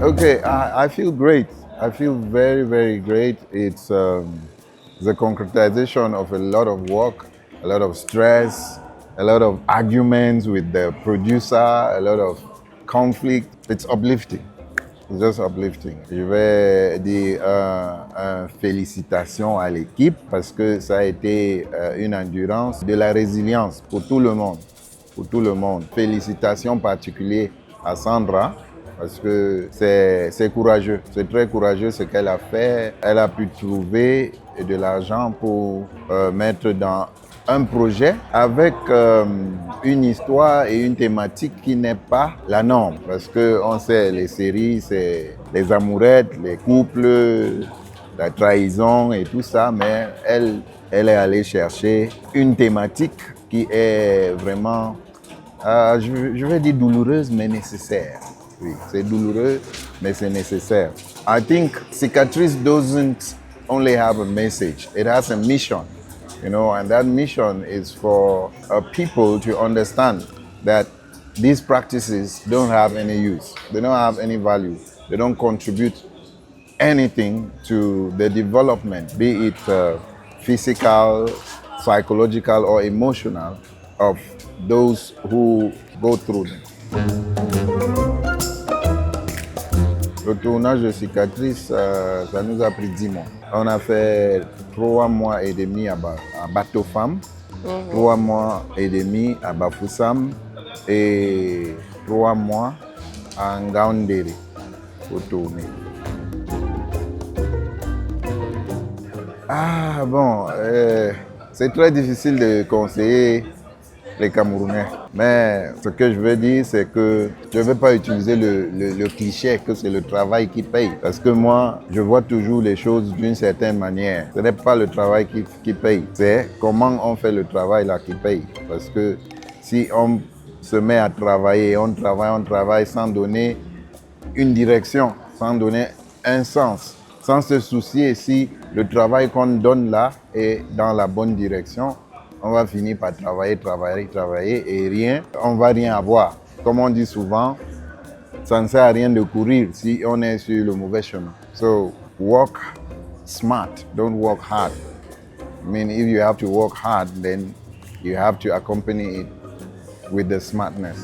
Okay, I feel great. I feel very, very great. It's the concretization of a lot of work, a lot of stress, a lot of arguments with the producer, a lot of conflict. It's uplifting. It's just uplifting. Je vais dire félicitations à l'équipe parce que ça a été une endurance, de la résilience pour tout le monde. Pour tout le monde. Félicitations particulières à Sandra parce que c'est courageux. C'est très courageux ce qu'elle a fait. Elle a pu trouver de l'argent pour mettre dans un projet avec une histoire et une thématique qui n'est pas la norme. Parce qu'on sait, les séries, c'est les amourettes, les couples, la trahison et tout ça, mais elle est allée chercher une thématique qui est vraiment, je vais dire douloureuse, mais nécessaire. Oui, c'est douloureux, mais c'est nécessaire. I think Cicatrice doesn't only have a message, it has a mission. And that mission is for people to understand that these practices don't have any use. They don't have any value. They don't contribute anything to the development, be it physical, psychological, or emotional, of those who go through them. Le tournage de Cicatrice, ça nous a pris 10 mois. On a fait 3 mois et demi à Bateau Femme, 3 mois et demi à Bafoussam et 3 mois à Ngaoundéré pour tourner. Ah bon, c'est très difficile de conseiller les Camerounais. Mais ce que je veux dire, c'est que je ne veux pas utiliser le cliché que c'est le travail qui paye. Parce que moi, je vois toujours les choses d'une certaine manière. Ce n'est pas le travail qui paye, c'est comment on fait le travail là qui paye. Parce que si on se met à travailler, on travaille sans donner une direction, sans donner un sens, sans se soucier si le travail qu'on donne là est dans la bonne direction, on va finir par travailler et rien, on va rien avoir. Comme on dit souvent, ça ne sert à rien de courir si on est sur le mauvais chemin. So work smart, don't work hard. I mean, if you have to work hard, then you have to accompany it with the smartness.